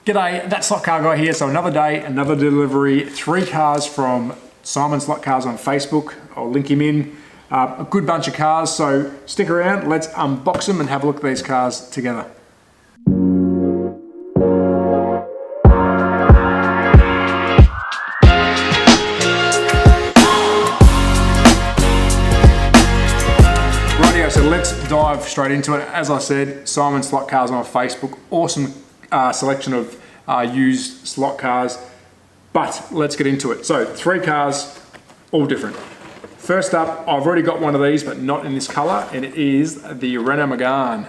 G'day, that slot car guy here. So another day, another delivery, 3 cars from Simon Slot Cars on Facebook. I'll link him in. A good bunch of cars, so stick around. Let's unbox them and have a look at these cars together. Rightio, so let's dive straight into it. As I said, Simon Slot Cars on Facebook. Awesome selection of used slot cars, but let's get into it. So 3 cars, all different. First up, I've already got one of these, but not in this color, and it is the Renault Megane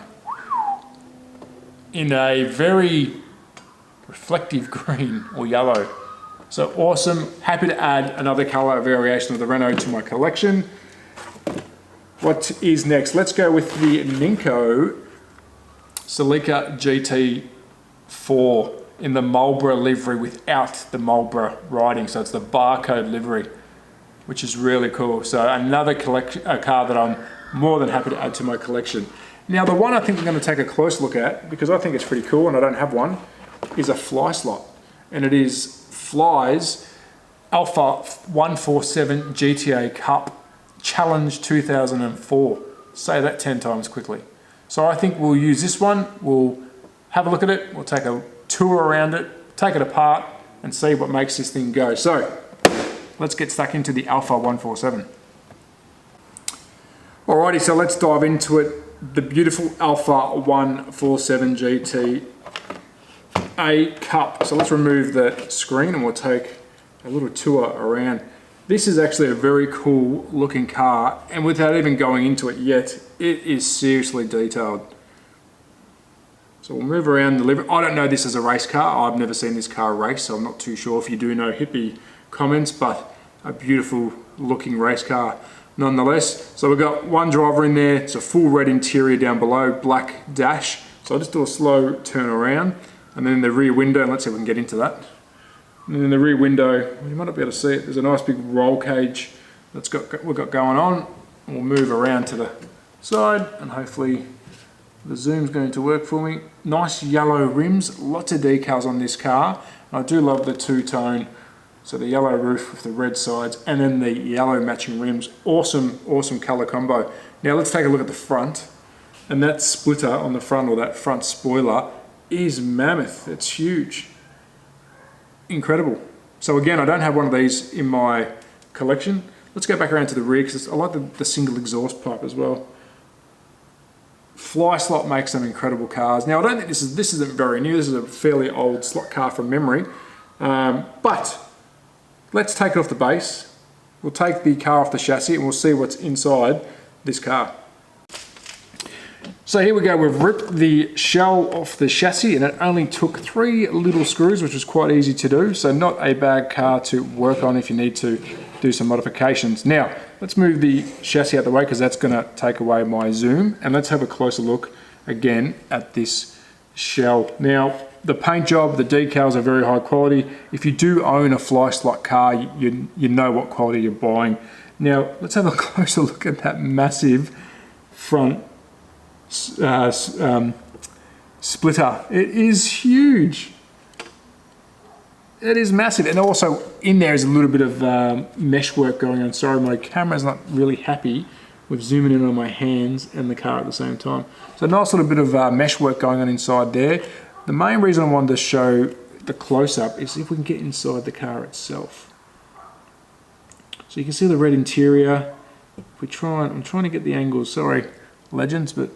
in a very reflective green or yellow. So awesome. Happy to add another color variation of the Renault to my collection. What is next? Let's go with the Ninko Celica GT4 in the Marlboro livery without the Marlboro writing. So it's the barcode livery, which is really cool. So another car that I'm more than happy to add to my collection. Now the one I think I'm going to take a close look at, because I think it's pretty cool and I don't have one, is a fly slot. And it is Fly's Alfa 147 GTA Cup Challenge 2004. Say that 10 times quickly. So I think we'll use this one. We'll have a look at it. We'll take a tour around it, take it apart, and see what makes this thing go. So let's get stuck into the Alfa 147. Alrighty, so let's dive into it. The beautiful Alfa 147 GT A Cup. So let's remove the screen and we'll take a little tour around. This is actually a very cool looking car, and without even going into it yet, it is seriously detailed. So we'll move around the livery. I don't know this as a race car. I've never seen this car race, so I'm not too sure. If you do know, hit me comments, but a beautiful looking race car nonetheless. So we've got one driver in there. It's a full red interior down below, black dash. So I'll just do a slow turn around, and then the rear window, let's see if we can get into that. And then in the rear window, you might not be able to see it, there's a nice big roll cage we've got going on. We'll move around to the side and hopefully the zoom's going to work for me. Nice yellow rims, lots of decals on this car. I do love the two-tone, so the yellow roof with the red sides and then the yellow matching rims. Awesome, awesome color combo. Now let's take a look at the front, and that splitter on the front, or that front spoiler, is mammoth. It's huge. Incredible. So again, I don't have one of these in my collection. Let's go back around to the rear because I like the single exhaust pipe as well. Fly Slot makes some incredible cars. Now I don't think this isn't very new. This is a fairly old slot car from memory. But let's take it off the base. We'll take the car off the chassis and we'll see what's inside this car. So here we go, we've ripped the shell off the chassis and it only took 3 little screws, which was quite easy to do. So not a bad car to work on if you need to do some modifications. Now, let's move the chassis out the way because that's gonna take away my zoom. And let's have a closer look again at this shell. Now, the paint job, the decals are very high quality. If you do own a Fly Slot car, you know what quality you're buying. Now, let's have a closer look at that massive front splitter. It is huge. It is massive, and also in there is a little bit of mesh work going on. Sorry, my camera's not really happy with zooming in on my hands and the car at the same time. So a nice little bit of mesh work going on inside there. The main reason I wanted to show the close-up is if we can get inside the car itself. So you can see the red interior. If we try, I'm trying to get the angles. Sorry, legends, but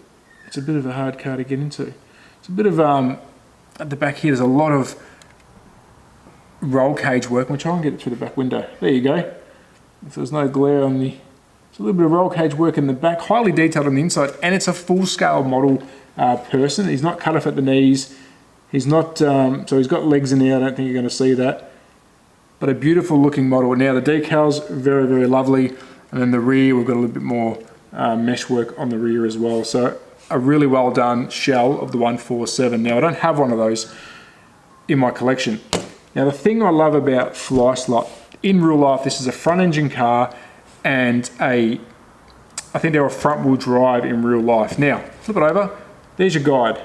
it's a bit of a hard car to get into. It's a bit of, at the back here, there's a lot of roll cage work. We'll try and get it through the back window. There you go. If there's no glare on the, it's a little bit of roll cage work in the back, highly detailed on the inside, and it's a full scale model person. He's not cut off at the knees. He's not, so he's got legs in there. I don't think you're going to see that. But a beautiful looking model. Now the decals, very, very lovely. And then the rear, we've got a little bit more mesh work on the rear as well. So a really well done shell of the 147. Now I don't have one of those in my collection. Now the thing I love about Fly Slot, in real life, this is a front engine car and I think they're a front wheel drive in real life. Now, flip it over, there's your guide.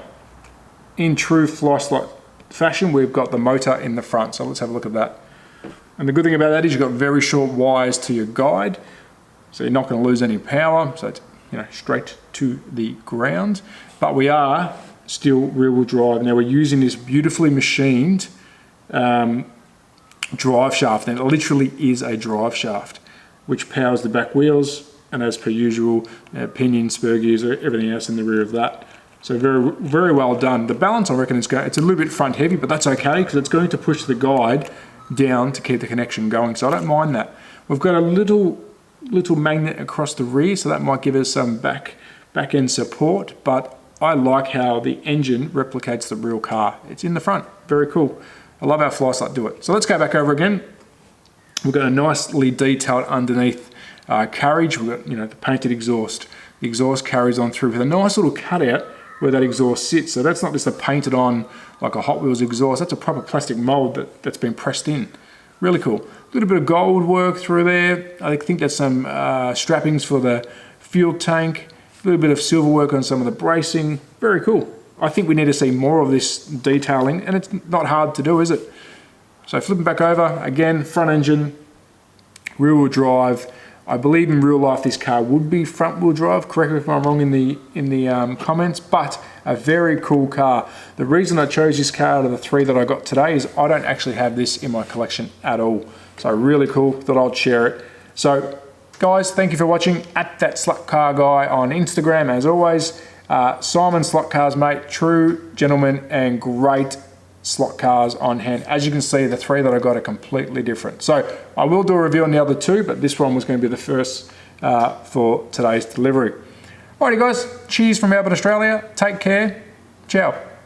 In true Fly Slot fashion, we've got the motor in the front. So let's have a look at that. And the good thing about that is you've got very short wires to your guide, so you're not going to lose any power. So it's, you know, straight to the ground. But we are still rear-wheel drive. Now we're using this beautifully machined drive shaft, and it literally is a drive shaft, which powers the back wheels, and as per usual, pinion, spur gears, everything else in the rear of that. So very, very well done. The balance, I reckon, it's a little bit front heavy, but that's okay because it's going to push the guide down to keep the connection going. So I don't mind that. We've got a little magnet across the rear, so that might give us some back end support, but I like how the engine replicates the real car. It's in the front, very cool. I love how Flyslut do it. So let's go back over again. We've got a nicely detailed underneath carriage. We've got, you know, the painted exhaust. The exhaust carries on through with a nice little cutout where that exhaust sits. So that's not just a painted on like a Hot Wheels exhaust. That's a proper plastic mold that's been pressed in. Really cool. A little bit of gold work through there. I think there's some strappings for the fuel tank. A little bit of silver work on some of the bracing. Very cool. I think we need to see more of this detailing, and it's not hard to do, is it? So flipping back over, again, front engine, rear-wheel drive. I believe in real life this car would be front-wheel drive. Correct me if I'm wrong in the comments, but a very cool car. The reason I chose this car out of the 3 that I got today is I don't actually have this in my collection at all. So really cool, thought I'd share it. So guys, thank you for watching. At that Slot Car Guy on Instagram, as always. Simon Slot Cars, mate, true gentleman and great slot cars on hand. As you can see, the 3 that I got are completely different. So I will do a review on the other 2, but this one was going to be the first for today's delivery. Alrighty guys, cheers from Melbourne, Australia. Take care. Ciao.